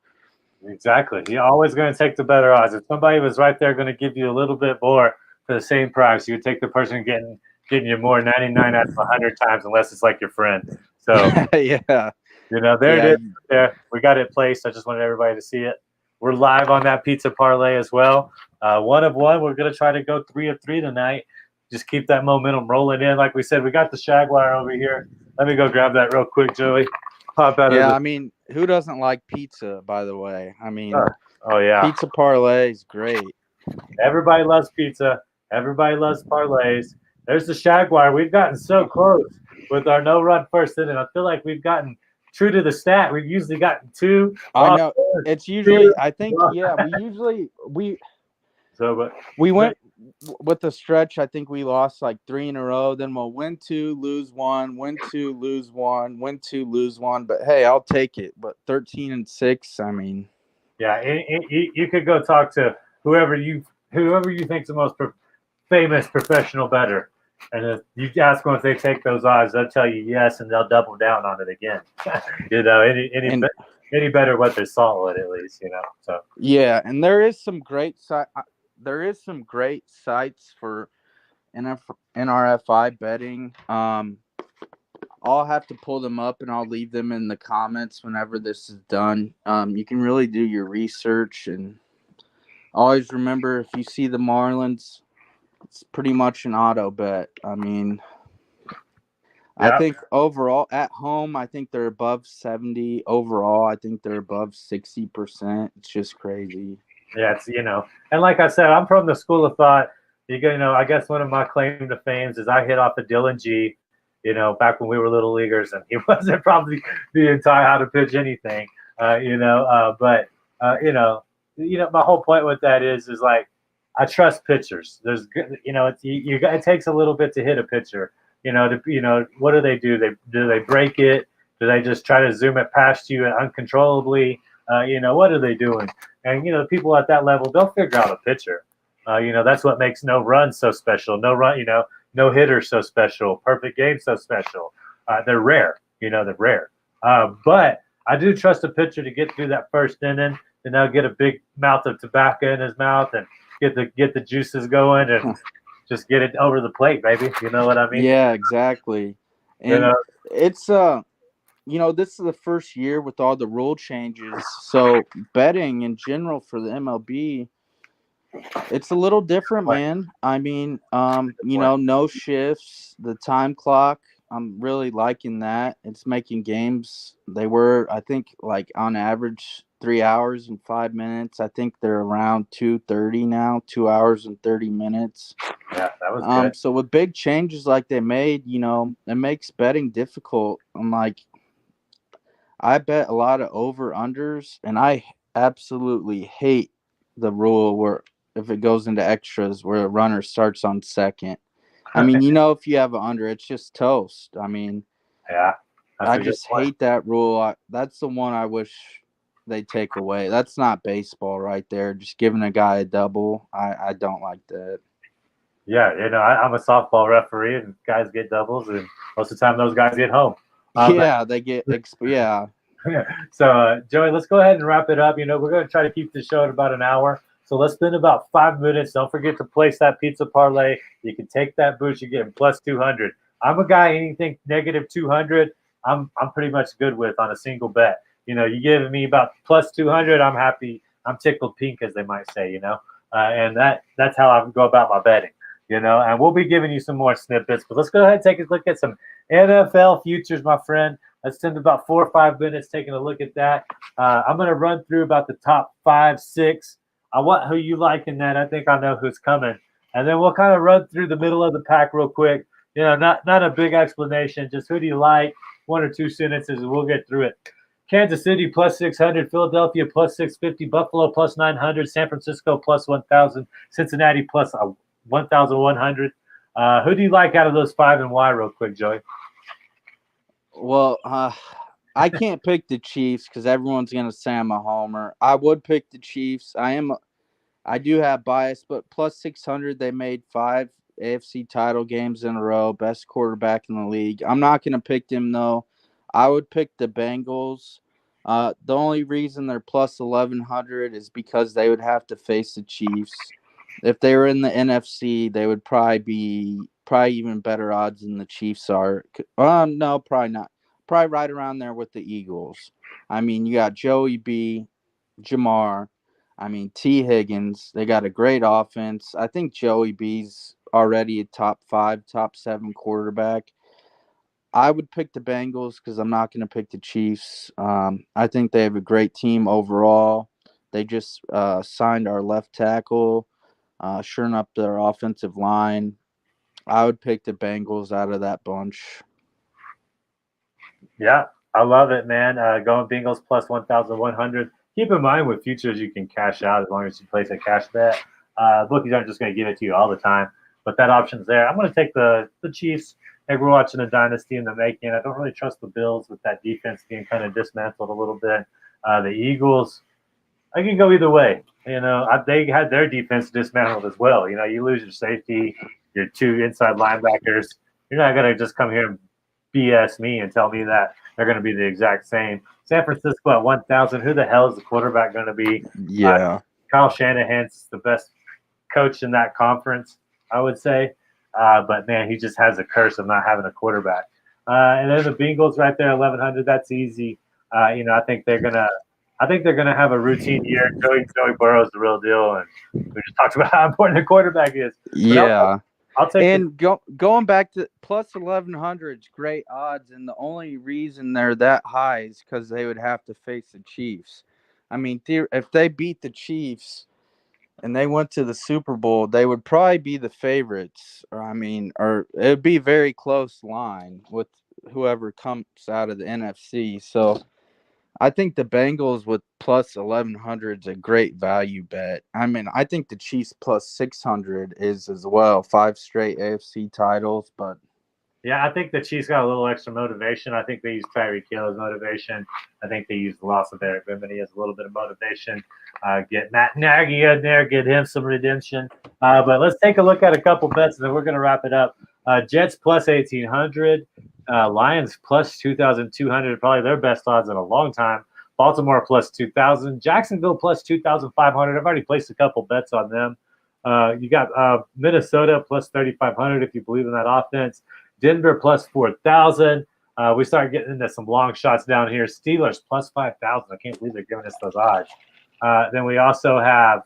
Exactly. You're always going to take the better odds. If somebody was right there going to give you a little bit more for the same price, you would take the person getting you more 99 out of 100 times, unless it's like your friend. So
Yeah.
there it is. There, we got it placed. I just wanted everybody to see it. We're live on that pizza parlay as well. 1 of 1. We're going to try to go 3 of 3 tonight. Just keep that momentum rolling in. Like we said, we got the Jaguar over here. Let me go grab that real quick, Joey. Pop out of
I mean, who doesn't like pizza, by the way? I mean,
oh yeah.
Pizza Parlay is great.
Everybody loves pizza. Everybody loves parlays. There's the Jaguar. We've gotten so close with our no run first inning. I feel like we've gotten true to the stat. We've usually gotten 2.
I know it's usually. I think we went with the stretch. I think we lost like 3 in a row. Then we'll win 2, lose 1, win 2, lose 1, win 2, lose 1. But hey, I'll take it. But 13-6. I mean,
yeah, you could go talk to whoever you think's the most famous professional bettor, and if you ask them if they take those odds, they'll tell you yes, and they'll double down on it again. Any better what they're solid at least, So
yeah, and there is some great sites for NRFI betting. I'll have to pull them up and I'll leave them in the comments whenever this is done. You can really do your research, and always remember, if you see the Marlins, it's pretty much an auto bet. I mean, I think overall at home, I think they're above 70. Overall, I think they're above 60%. It's just crazy.
Yeah, it's and like I said, I'm from the school of thought. I guess one of my claim to fame is I hit off of Dylan G. Back when we were little leaguers, and he wasn't probably the entire how to pitch anything. But my whole point with that is like I trust pitchers. There's it takes a little bit to hit a pitcher. What do they do? Do they break it? Do they just try to zoom it past you uncontrollably? What are they doing? And people at that level, they'll figure out a pitcher. That's what makes no run so special. No run, no hitter so special. Perfect game so special. They're rare. They're rare. But I do trust a pitcher to get through that first inning, and they'll get a big mouth of tobacco in his mouth and get the juices going and just get it over the plate, baby. You know what I mean?
Yeah, exactly. And it's this is the first year with all the rule changes. So betting in general for the MLB, It's a little different,
But
man. I mean, no shifts, the time clock. I'm really liking that. It's making games. They were, I think, like on average 3 hours and 5 minutes. I think they're around 2:30 now, 2 hours and 30 minutes.
yeah, that was good.
So with big changes like they made, it makes betting difficult. I'm like, I bet a lot of over unders, and I absolutely hate the rule where if it goes into extras where a runner starts on second. I mean, if you have an under, it's just toast. I mean,
Yeah, that's
I
a good
just
point.
hate that rule. That's the one I wish they take away. That's not baseball right there. Just giving a guy a double. I don't like that.
Yeah, I'm a softball referee, and guys get doubles, and most of the time those guys get home. But
Yeah, they get yeah.
so, Joey, let's go ahead and wrap it up. We're going to try to keep the show at about an hour. So let's spend about 5 minutes. Don't forget to place that pizza parlay. You can take that boost. You're getting plus 200. I'm a guy, anything negative 200, I'm pretty much good with on a single bet. You giving me about plus 200, I'm happy. I'm tickled pink, as they might say, and that's how I go about my betting, and we'll be giving you some more snippets. But let's go ahead and take a look at some NFL futures, my friend. Let's spend about 4 or 5 minutes taking a look at that. I'm going to run through about the top 5, 6. I want who you like in that. I think I know who's coming. And then we'll kind of run through the middle of the pack real quick. Not a big explanation. Just who do you like? 1 or 2 sentences, and we'll get through it. Kansas City plus 600, Philadelphia plus 650, Buffalo plus 900, San Francisco plus 1,000, Cincinnati plus 1,100. Who do you like out of those 5 and why, real quick, Joey?
Well, I can't pick the Chiefs because everyone's gonna say I'm a homer. I would pick the Chiefs. I do have bias, but plus 600, they made 5 AFC title games in a row. Best quarterback in the league. I'm not gonna pick them though. I would pick the Bengals. The only reason they're plus 1,100 is because they would have to face the Chiefs. If they were in the NFC, they would probably even better odds than the Chiefs are. No, probably not. Probably right around there with the Eagles. I mean, you got Joey B, Jamar. I mean, T. Higgins. They got a great offense. I think Joey B's already a top 5, top 7 quarterback. I would pick the Bengals because I'm not going to pick the Chiefs. I think they have a great team overall. They just signed our left tackle, shoring up their offensive line. I would pick the Bengals out of that bunch.
Yeah, I love it, man. Going Bengals plus 1,100. Keep in mind with futures, you can cash out as long as you place a cash bet. Bookies aren't just going to give it to you all the time, but that option's there. I'm going to take the Chiefs. Maybe we're watching a dynasty in the making. I don't really trust the Bills with that defense being kind of dismantled a little bit. The Eagles, I can go either way. They had their defense dismantled as well. You lose your safety, your 2 inside linebackers. You're not going to just come here and BS me and tell me that they're going to be the exact same. San Francisco at 1,000. Who the hell is the quarterback going to be?
Yeah.
Kyle Shanahan's the best coach in that conference, I would say. But man, he just has a curse of not having a quarterback. And then the Bengals right there, 1,100. That's easy. I think they're gonna have a routine year. Joey Burrow's the real deal, and we just talked about how important the quarterback is. But
Yeah.
I'll take
And going back to plus 1,100 is great odds, and the only reason they're that high is because they would have to face the Chiefs. I mean, if they beat the Chiefs and they went to the Super Bowl, they would probably be the favorites. Or it would be a very close line with whoever comes out of the NFC. So I think the Bengals with plus 1,100 is a great value bet. I mean, I think the Chiefs plus 600 is as well. 5 straight AFC titles, but
Yeah, I think the Chiefs got a little extra motivation. I think they used Tyreek Hill as motivation. I think they used the loss of Eric Bimini as a little bit of motivation. Get Matt Nagy in there, get him some redemption. But let's take a look at a couple bets, and then we're going to wrap it up. Jets plus 1,800. Lions plus 2,200. Probably their best odds in a long time. Baltimore plus 2,000. Jacksonville plus 2,500. I've already placed a couple bets on them. You got Minnesota plus 3,500 if you believe in that offense. Denver plus 4,000. We start getting into some long shots down here. Steelers plus 5,000. I can't believe they're giving us those odds. Then we also have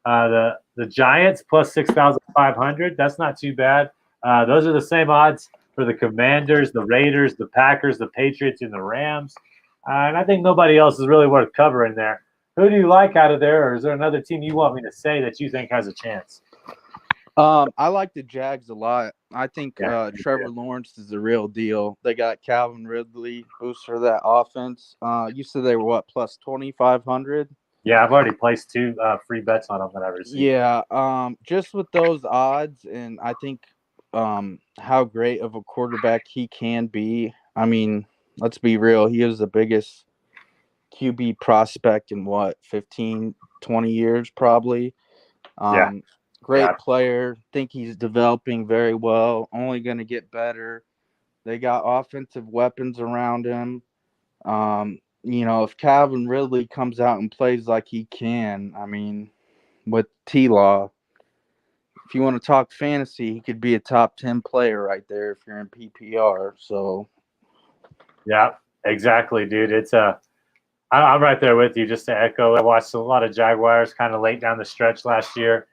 the the Giants plus 6,500. That's not too bad. Those are the same odds for the Commanders, the Raiders, the Packers, the Patriots, and the Rams. And I think nobody else is really worth covering there. Who do you like out of there, or is there another team you want me to say that you think has a chance?
I like the Jags a lot. I think
Yeah,
Trevor Lawrence is the real deal. They got Calvin Ridley, booster of that offense. You said they were what, plus 2,500?
yeah, I've already placed two free bets on them that I received.
Yeah. Just with those odds, and I think how great of a quarterback he can be. I mean, let's be real. He is the biggest QB prospect in what, 15, 20 years probably.
Yeah, yeah,
Great player. Think he's developing very well. Only going to get better. They got offensive weapons around him. If Calvin Ridley comes out and plays like he can, I mean, with T-Law, if you want to talk fantasy, he could be a top 10 player right there if you're in PPR. So,
yeah, exactly, dude. I'm right there with you. Just to echo, I watched a lot of Jaguars kind of late down the stretch last year,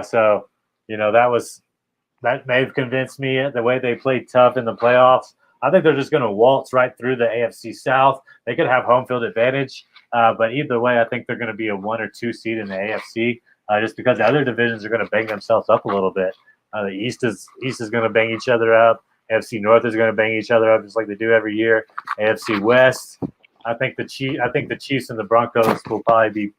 so that may have convinced me the way they played tough in the playoffs. I think they're just going to waltz right through the AFC South. They could have home field advantage, but either way, I think they're going to be a 1 or 2 seed in the AFC, just because the other divisions are going to bang themselves up a little bit. The East is going to bang each other up. AFC North is going to bang each other up just like they do every year. AFC West, I think the Chiefs and the Broncos will probably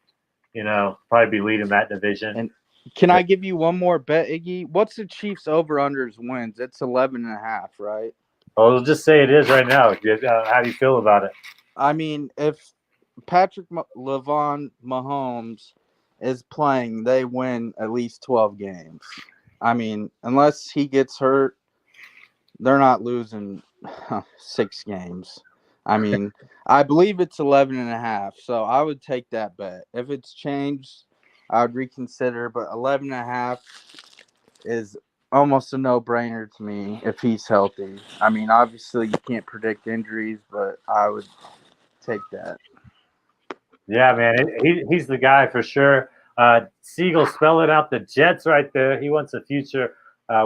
be leading that division.
and can I give you one more bet, Iggy? What's the Chiefs over-unders wins? It's 11.5, right?
I'll just say it is right now. How do you feel about it?
I mean, if LeVon Mahomes is playing, they win at least 12 games. I mean, unless he gets hurt, they're not losing 6 games. I mean, I believe it's 11.5, so I would take that bet. If it's changed, I would reconsider, but 11.5 is almost a no-brainer to me if he's healthy. I mean, obviously you can't predict injuries, but I would take that.
Yeah, man, he's the guy for sure. Siegel spelling out the Jets right there. He wants a future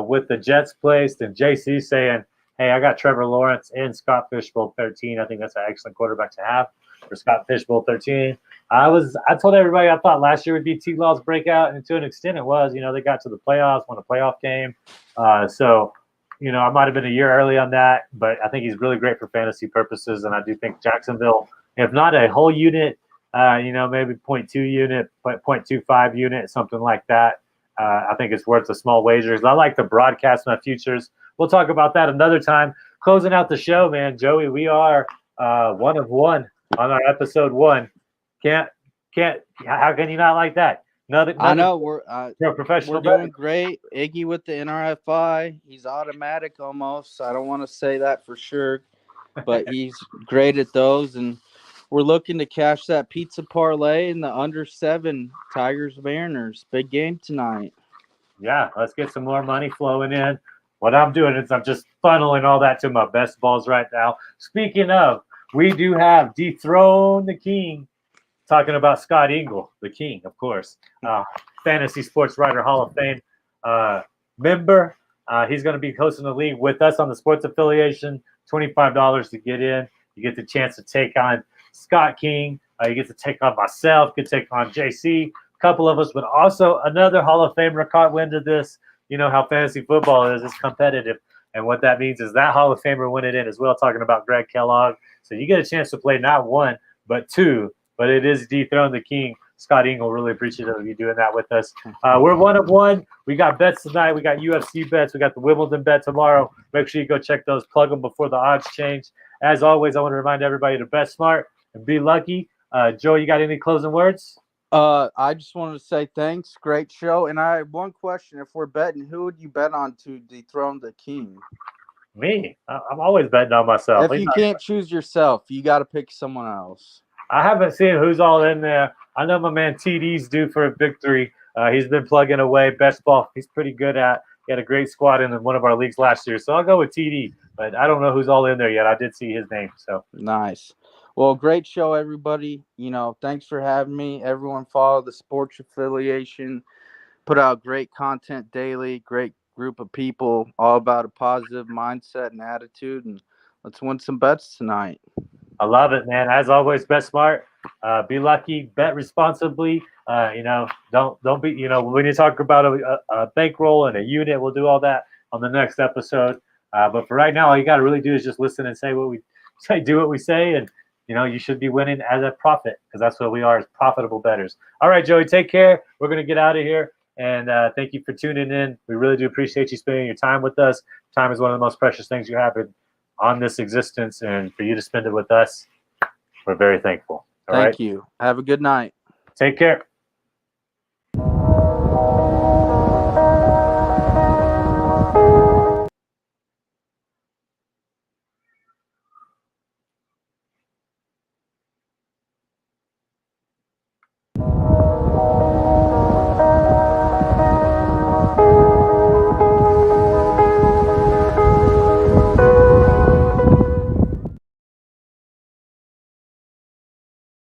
with the Jets placed, and JC saying, "Hey, I got Trevor Lawrence and Scott Fishbowl 13. I think that's an excellent quarterback to have for Scott Fishbowl 13." I told everybody I thought last year would be T-Law's breakout, and to an extent it was. They got to the playoffs, won a playoff game, so. I might have been a year early on that, but I think he's really great for fantasy purposes, and I do think Jacksonville, if not a whole unit, maybe 0.2 unit, 0.25 unit, something like that. I think it's worth the small wagers. I like to broadcast my futures. We'll talk about that another time. Closing out the show, man, Joey, we are 1 of 1 on our episode 1. Can't. How can you not like that?
I know
You're a professional.
we're doing great. Iggy with the NRFI, he's automatic almost. I don't want to say that for sure, but he's great at those, and we're looking to cash that pizza parlay in the under 7 Tigers Mariners. Big game tonight.
Yeah, let's get some more money flowing in. What I'm doing is I'm just funneling all that to my best balls right now. Speaking of, we do have Dethrone the King, talking about Scott Ingle, the King, of course, Fantasy Sports Writer Hall of Fame member. He's going to be hosting the league with us on the sports affiliation. $25 to get in. You get the chance to take on Scott King. You get to take on myself. You get to take on JC. A couple of us, but also another Hall of Famer caught wind of this. You know how fantasy football is. It's competitive. And what that means is that Hall of Famer went it in as well, talking about Greg Kellogg. So you get a chance to play not 1, but 2. But it is Dethrone the King. Scott Ingle, really appreciative of you doing that with us. We're 1 of 1. We got bets tonight. We got UFC bets. We got the Wimbledon bet tomorrow. Make sure you go check those. Plug them before the odds change. As always, I want to remind everybody to bet smart and be lucky. Joe, you got any closing words?
I just wanted to say thanks. Great show. And I have one question. If we're betting, who would you bet on to dethrone the king?
Me. I'm always betting on myself.
If you can't choose yourself, you got to pick someone else.
I haven't seen who's all in there. I know my man TD's due for a victory. He's been plugging away. Best ball he's pretty good at. He had a great squad in one of our leagues last year. So I'll go with TD. But I don't know who's all in there yet. I did see his name. So
nice. Well, great show, everybody. Thanks for having me. Everyone follow the sports affiliation. put out great content daily, great group of people, all about a positive mindset and attitude. And let's win some bets tonight.
I love it, man. As always, bet smart, be lucky, bet responsibly. Don't be. When you talk about a bankroll and a unit, we'll do all that on the next episode. But for right now, all you got to really do is just listen and say what we say, do what we say, and you should be winning as a profit because that's what we are as profitable bettors. All right, Joey, take care. We're gonna get out of here, and thank you for tuning in. We really do appreciate you spending your time with us. Time is one of the most precious things you have on this existence, and for you to spend it with us, we're very thankful. All right.
Thank you. Have a good night.
Take care.